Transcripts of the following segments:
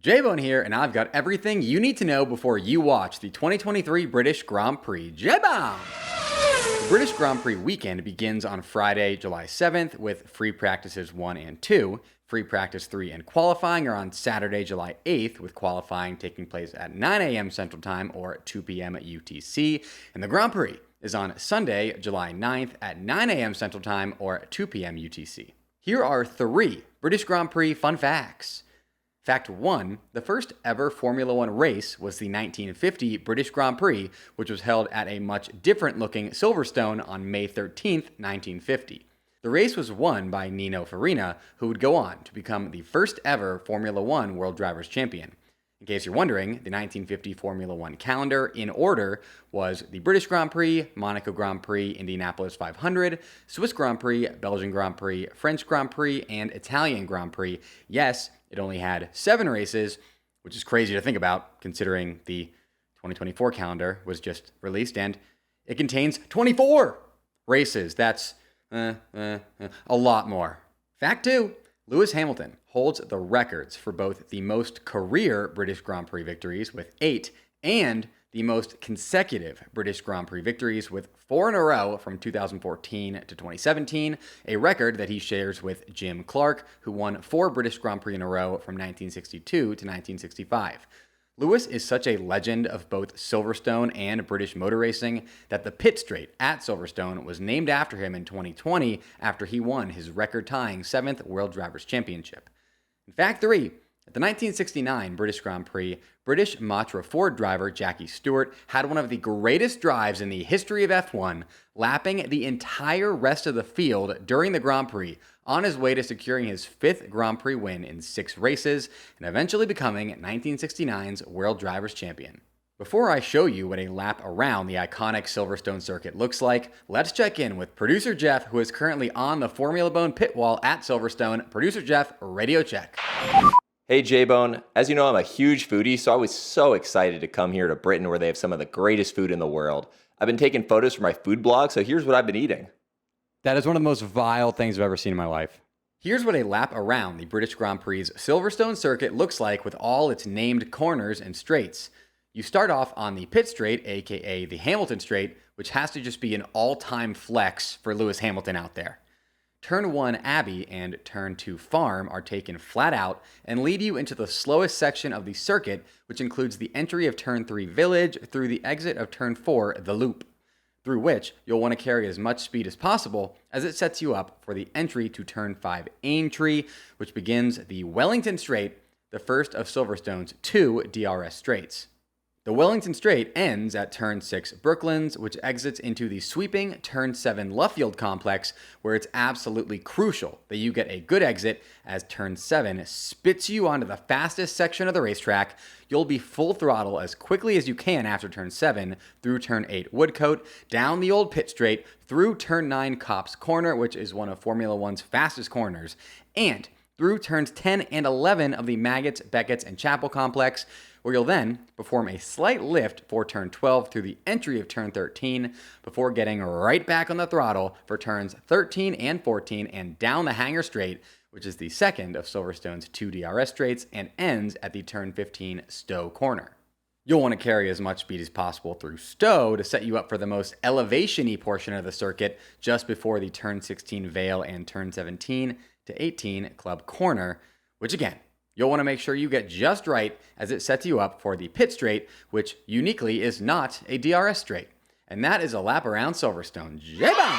J-Bone here, and I've got everything you need to know before you watch the 2023 British Grand Prix. J-Bone! The British Grand Prix weekend begins on Friday, July 7th with free practices 1 and 2. Free practice 3 and qualifying are on Saturday, July 8th, with qualifying taking place at 9 a.m. Central Time or 2 p.m. UTC. And the Grand Prix is on Sunday, July 9th at 9 a.m. Central Time or 2 p.m. UTC. Here are 3 British Grand Prix fun facts. Fact 1, the first ever Formula One race was the 1950 British Grand Prix, which was held at a much different looking Silverstone on May 13th, 1950. The race was won by Nino Farina, who would go on to become the first ever Formula One World Drivers' Champion. In case you're wondering, the 1950 Formula One calendar in order was the British Grand Prix, Monaco Grand Prix, Indianapolis 500, Swiss Grand Prix, Belgian Grand Prix, French Grand Prix, and Italian Grand Prix. Yes, it only had 7 races, which is crazy to think about considering the 2024 calendar was just released, and it contains 24 races. That's a lot more. Fact 2, Lewis Hamilton holds the records for both the most career British Grand Prix victories with 8 and the most consecutive British Grand Prix victories with 4 in a row from 2014 to 2017, a record that he shares with Jim Clark, who won 4 British Grand Prix in a row from 1962 to 1965. Lewis is such a legend of both Silverstone and British motor racing that the pit straight at Silverstone was named after him in 2020 after he won his record-tying 7th World Drivers' Championship. In fact 3, at the 1969 British Grand Prix, British Matra Ford driver Jackie Stewart had one of the greatest drives in the history of F1, lapping the entire rest of the field during the Grand Prix on his way to securing his 5th Grand Prix win in 6 races and eventually becoming 1969's World Drivers' Champion. Before I show you what a lap around the iconic Silverstone circuit looks like, let's check in with producer Jeff, who is currently on the Formula Bone pit wall at Silverstone. Producer Jeff, radio check. Hey J-Bone, as you know, I'm a huge foodie, so I was so excited to come here to Britain where they have some of the greatest food in the world. I've been taking photos for my food blog, so here's what I've been eating. That is one of the most vile things I've ever seen in my life. Here's what a lap around the British Grand Prix's Silverstone circuit looks like with all its named corners and straights. You start off on the pit straight, aka the Hamilton straight, which has to just be an all-time flex for Lewis Hamilton out there. Turn 1 Abbey and Turn 2 Farm are taken flat out and lead you into the slowest section of the circuit, which includes the entry of Turn 3 Village through the exit of Turn 4 The Loop, through which you'll want to carry as much speed as possible as it sets you up for the entry to Turn 5 Aintree, which begins the Wellington Straight, the first of Silverstone's 2 DRS straights. The Wellington Straight ends at Turn 6 Brooklands, which exits into the sweeping Turn 7 Luffield complex, where it's absolutely crucial that you get a good exit as Turn 7 spits you onto the fastest section of the racetrack. You'll be full throttle as quickly as you can after Turn 7, through Turn 8 Woodcote, down the old pit straight, through Turn 9 Cops Corner, which is one of Formula One's fastest corners, and through Turns 10 and 11 of the Maggots, Beckett's, and Chapel complex, where you'll then perform a slight lift for Turn 12 through the entry of Turn 13 before getting right back on the throttle for Turns 13 and 14 and down the Hangar Straight, which is the second of Silverstone's 2 DRS straights and ends at the Turn 15 Stowe Corner. You'll want to carry as much speed as possible through Stowe to set you up for the most elevation-y portion of the circuit just before the Turn 16 Vale and Turn 17 to 18 Club Corner, which again, you'll want to make sure you get just right as it sets you up for the pit straight, which uniquely is not a DRS straight. And that is a lap around Silverstone. J-Bone!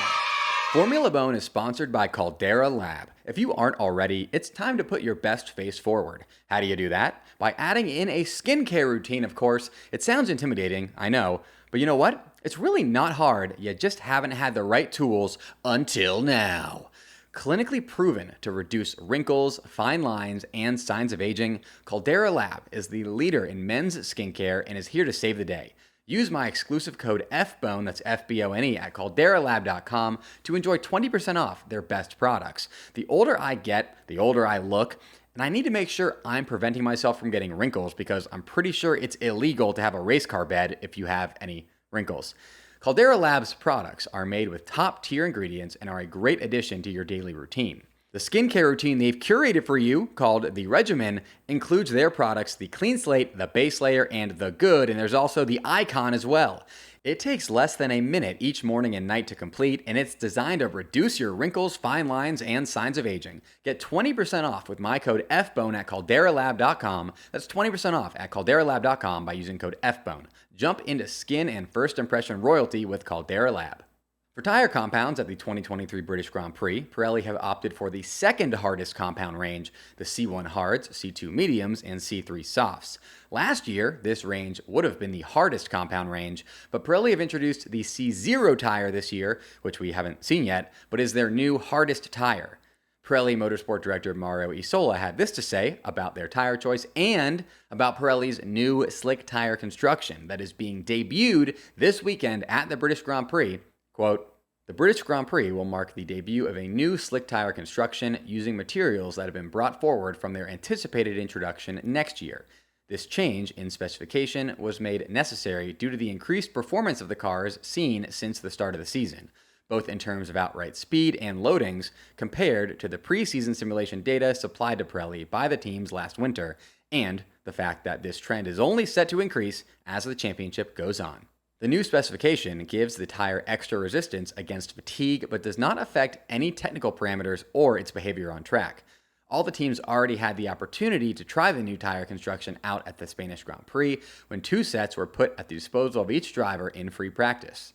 Formula Bone is sponsored by Caldera Lab. If you aren't already, it's time to put your best face forward. How do you do that? By adding in a skincare routine, of course. It sounds intimidating, I know, but you know what? It's really not hard. You just haven't had the right tools until now. Clinically proven to reduce wrinkles, fine lines, and signs of aging, Caldera Lab is the leader in men's skincare and is here to save the day. Use my exclusive code FBONE, that's FBONE, at calderalab.com to enjoy 20% off their best products. The older I get, the older I look, and I need to make sure I'm preventing myself from getting wrinkles because I'm pretty sure it's illegal to have a race car bed if you have any wrinkles. Caldera Lab's products are made with top-tier ingredients and are a great addition to your daily routine. The skincare routine they've curated for you, called the Regimen, includes their products the Clean Slate, the Base Layer, and the Good, and there's also the Icon as well. It takes less than a minute each morning and night to complete, and it's designed to reduce your wrinkles, fine lines, and signs of aging. Get 20% off with my code FBONE at calderalab.com. That's 20% off at calderalab.com by using code FBONE. Jump into skin and first impression royalty with Caldera Lab. For tire compounds at the 2023 British Grand Prix, Pirelli have opted for the second hardest compound range, the C1 Hards, C2 Mediums, and C3 Softs. Last year, this range would have been the hardest compound range, but Pirelli have introduced the C0 tire this year, which we haven't seen yet, but is their new hardest tire. Pirelli Motorsport Director Mario Isola had this to say about their tire choice and about Pirelli's new slick tire construction that is being debuted this weekend at the British Grand Prix. Quote, "The British Grand Prix will mark the debut of a new slick tire construction using materials that have been brought forward from their anticipated introduction next year. This change in specification was made necessary due to the increased performance of the cars seen since the start of the season, both in terms of outright speed and loadings compared to the preseason simulation data supplied to Pirelli by the teams last winter, and the fact that this trend is only set to increase as the championship goes on. The new specification gives the tire extra resistance against fatigue but does not affect any technical parameters or its behavior on track. All the teams already had the opportunity to try the new tire construction out at the Spanish Grand Prix when 2 sets were put at the disposal of each driver in free practice.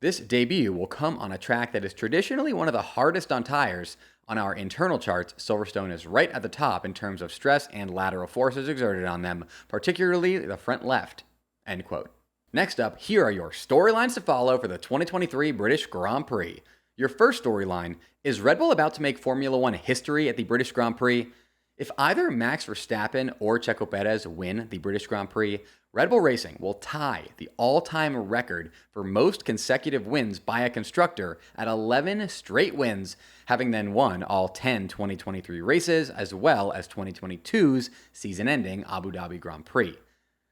This debut will come on a track that is traditionally one of the hardest on tires. On our internal charts, Silverstone is right at the top in terms of stress and lateral forces exerted on them, particularly the front left." End quote. Next up, here are your storylines to follow for the 2023 British Grand Prix. Your first storyline, is Red Bull about to make Formula One history at the British Grand Prix? If either Max Verstappen or Checo Perez win the British Grand Prix, Red Bull Racing will tie the all-time record for most consecutive wins by a constructor at 11 straight wins, having then won all 10 2023 races as well as 2022's season-ending Abu Dhabi Grand Prix.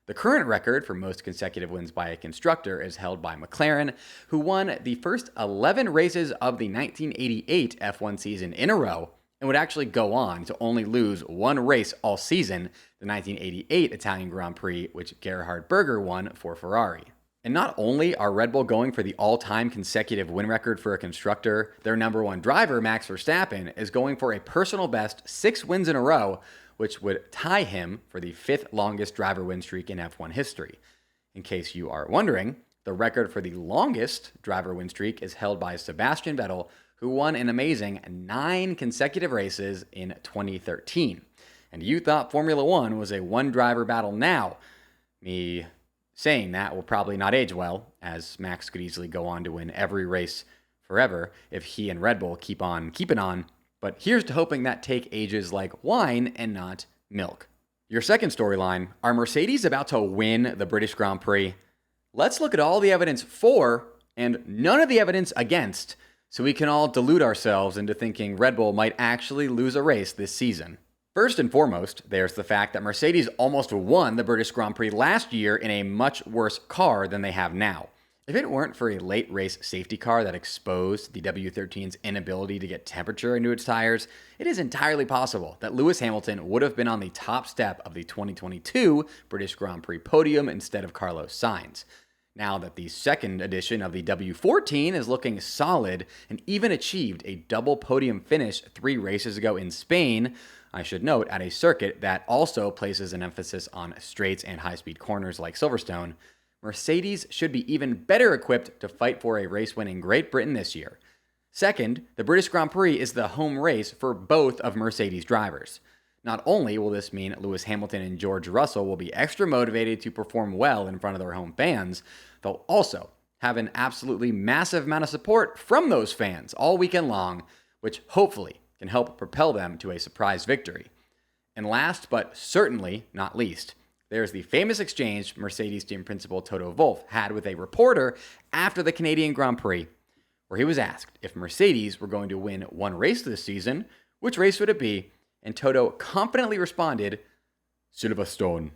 The current record for most consecutive wins by a constructor is held by McLaren, who won the first 11 races of the 1988 F1 season in a row and would actually go on to only lose one race all season, the 1988 Italian Grand Prix, which Gerhard Berger won for Ferrari. And not only are Red Bull going for the all-time consecutive win record for a constructor, their number one driver, Max Verstappen, is going for a personal best 6 wins in a row, which would tie him for the 5th longest driver win streak in F1 history. In case you are wondering, the record for the longest driver win streak is held by Sebastian Vettel, who won an amazing 9 consecutive races in 2013. And you thought Formula One was a one-driver battle now. Me saying that will probably not age well, as Max could easily go on to win every race forever if he and Red Bull keep on keeping on. But here's to hoping that take ages like wine and not milk. Your second storyline, are Mercedes about to win the British Grand Prix? Let's look at all the evidence for and none of the evidence against, so we can all delude ourselves into thinking Red Bull might actually lose a race this season. First and foremost, there's the fact that Mercedes almost won the British Grand Prix last year in a much worse car than they have now. If it weren't for a late race safety car that exposed the W13's inability to get temperature into its tires, it is entirely possible that Lewis Hamilton would have been on the top step of the 2022 British Grand Prix podium instead of Carlos Sainz. Now that the second edition of the W14 is looking solid and even achieved a double podium finish 3 races ago in Spain, I should note at a circuit that also places an emphasis on straights and high-speed corners like Silverstone, Mercedes should be even better equipped to fight for a race win in Great Britain this year. Second, the British Grand Prix is the home race for both of Mercedes' drivers. Not only will this mean Lewis Hamilton and George Russell will be extra motivated to perform well in front of their home fans, they'll also have an absolutely massive amount of support from those fans all weekend long, which hopefully can help propel them to a surprise victory. And last but certainly not least, there's the famous exchange Mercedes team principal Toto Wolff had with a reporter after the Canadian Grand Prix, where he was asked if Mercedes were going to win one race this season, which race would it be? And Toto confidently responded, Silverstone.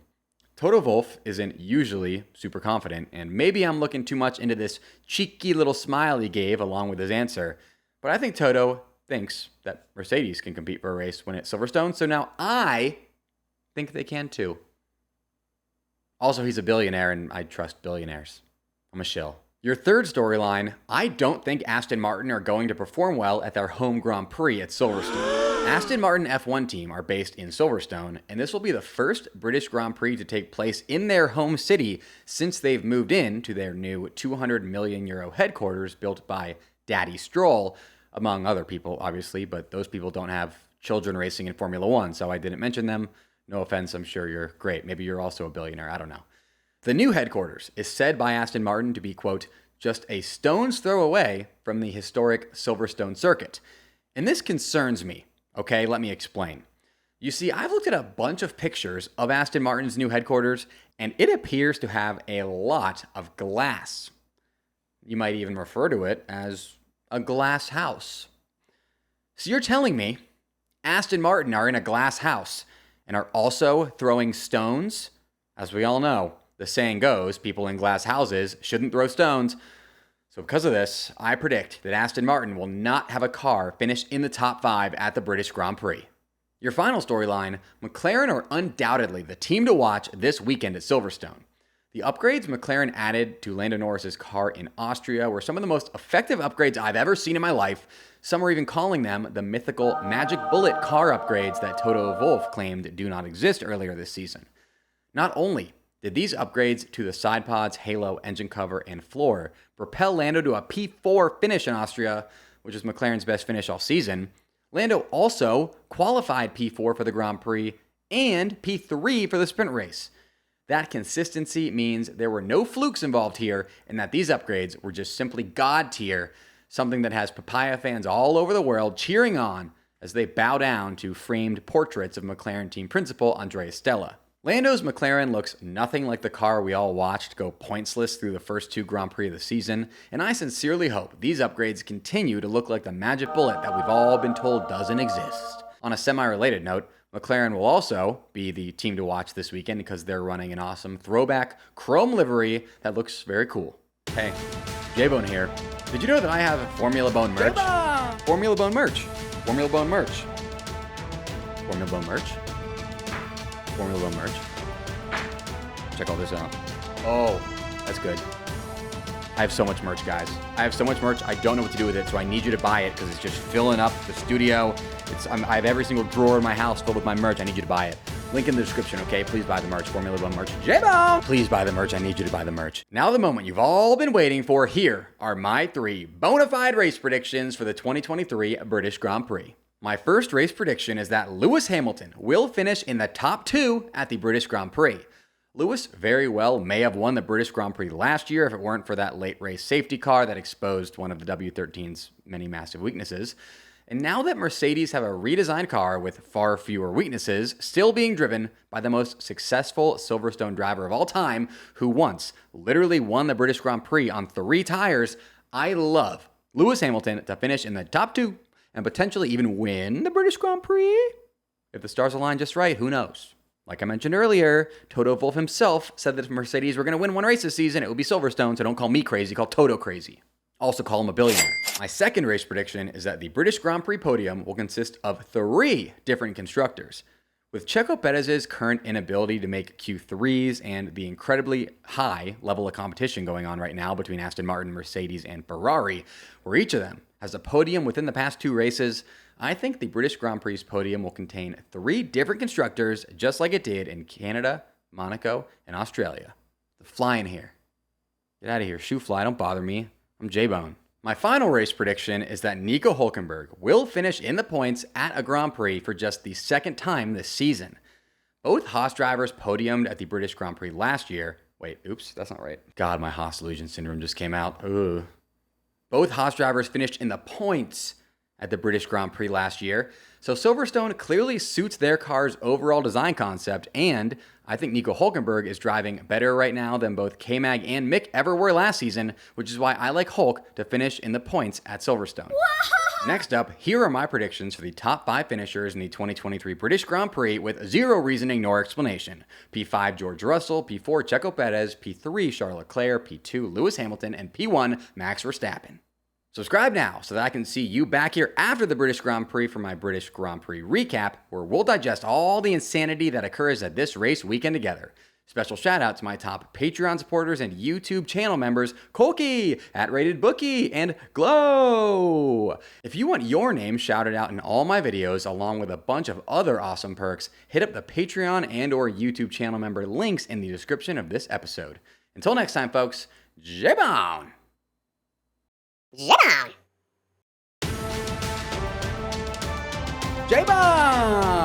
Toto Wolff isn't usually super confident, and maybe I'm looking too much into this cheeky little smile he gave along with his answer, but I think Toto thinks that Mercedes can compete for a race when it's Silverstone, so now I think they can too. Also, he's a billionaire, and I trust billionaires. I'm a shill. Your third storyline, I don't think Aston Martin are going to perform well at their home Grand Prix at Silverstone. Aston Martin F1 team are based in Silverstone, and this will be the first British Grand Prix to take place in their home city since they've moved in to their new €200 million headquarters built by Daddy Stroll, among other people, obviously, but those people don't have children racing in Formula One, so I didn't mention them. No offense, I'm sure you're great. Maybe you're also a billionaire, I don't know. The new headquarters is said by Aston Martin to be, quote, just a stone's throw away from the historic Silverstone circuit. And this concerns me, okay? Let me explain. You see, I've looked at a bunch of pictures of Aston Martin's new headquarters, and it appears to have a lot of glass. You might even refer to it as a glass house. So you're telling me Aston Martin are in a glass house and are also throwing stones? As we all know, the saying goes, people in glass houses shouldn't throw stones. So because of this, I predict that Aston Martin will not have a car finish in the top 5 at the British Grand Prix. Your final storyline, McLaren are undoubtedly the team to watch this weekend at Silverstone. The upgrades McLaren added to Lando Norris's car in Austria were some of the most effective upgrades I've ever seen in my life. Some are even calling them the mythical Magic Bullet car upgrades that Toto Wolff claimed do not exist earlier this season. Not only did these upgrades to the side pods, halo, engine cover, and floor propel Lando to a P4 finish in Austria, which is McLaren's best finish all season, Lando also qualified P4 for the Grand Prix and P3 for the sprint race. That consistency means there were no flukes involved here and that these upgrades were just simply God tier, something that has papaya fans all over the world cheering on as they bow down to framed portraits of McLaren team principal Andrea Stella. Lando's McLaren looks nothing like the car we all watched go pointsless through the first 2 Grand Prix of the season, and I sincerely hope these upgrades continue to look like the magic bullet that we've all been told doesn't exist. On a semi-related note, McLaren will also be the team to watch this weekend because they're running an awesome throwback chrome livery that looks very cool. Hey, J-Bone here. Did you know that I have Formula Bone merch? J-Bone! Formula Bone merch. Formula Bone merch. Formula Bone merch. Formula Bone merch. Check all this out. Oh, that's good. I have so much merch, guys. I have so much merch. I don't know what to do with it, so I need you to buy it because it's just filling up the studio. I have every single drawer in my house filled with my merch. I need you to buy it. Link in the description, okay? Please buy the merch. Formula Bone merch. J-Bone! Please buy the merch. I need you to buy the merch. Now the moment you've all been waiting for. Here are my 3 bona fide race predictions for the 2023 British Grand Prix. My first race prediction is that Lewis Hamilton will finish in the top 2 at the British Grand Prix. Lewis very well may have won the British Grand Prix last year if it weren't for that late race safety car that exposed one of the W13's many massive weaknesses. And now that Mercedes have a redesigned car with far fewer weaknesses, still being driven by the most successful Silverstone driver of all time, who once literally won the British Grand Prix on 3 tires, I love Lewis Hamilton to finish in the top 2 and potentially even win the British Grand Prix. If the stars align just right, who knows? Like I mentioned earlier, Toto Wolff himself said that if Mercedes were going to win one race this season, it would be Silverstone, so don't call me crazy, call Toto crazy. Also call him a billionaire. My second race prediction is that the British Grand Prix podium will consist of 3 different constructors. With Checo Perez's current inability to make Q3s and the incredibly high level of competition going on right now between Aston Martin, Mercedes, and Ferrari, where each of them has a podium within the past 2 races, I think the British Grand Prix podium will contain 3 different constructors, just like it did in Canada, Monaco, and Australia. The flying here. Get out of here, shoe fly, don't bother me. I'm J-Bone. My final race prediction is that Nico Hülkenberg will finish in the points at a Grand Prix for just the 2nd time this season. Both Haas drivers podiumed at the British Grand Prix last year. Wait, oops, that's not right. God, my Haas delusion syndrome just came out. Ugh. Both Haas drivers finished in the points at the British Grand Prix last year, so Silverstone clearly suits their car's overall design concept, and I think Nico Hülkenberg is driving better right now than both K-Mag and Mick ever were last season, which is why I like Hulk to finish in the points at Silverstone. Next up, here are my predictions for the top 5 finishers in the 2023 British Grand Prix with 0 reasoning nor explanation. P5 George Russell, P4 Checo Perez, P3 Charles Leclerc, P2 Lewis Hamilton, and P1 Max Verstappen. Subscribe now so that I can see you back here after the British Grand Prix for my British Grand Prix recap, where we'll digest all the insanity that occurs at this race weekend together. Special shout out to my top Patreon supporters and YouTube channel members, Kolky, @RatedBookie, and Glow. If you want your name shouted out in all my videos, along with a bunch of other awesome perks, hit up the Patreon and or YouTube channel member links in the description of this episode. Until next time, folks, J-Bone! J-Bone! J-Bone!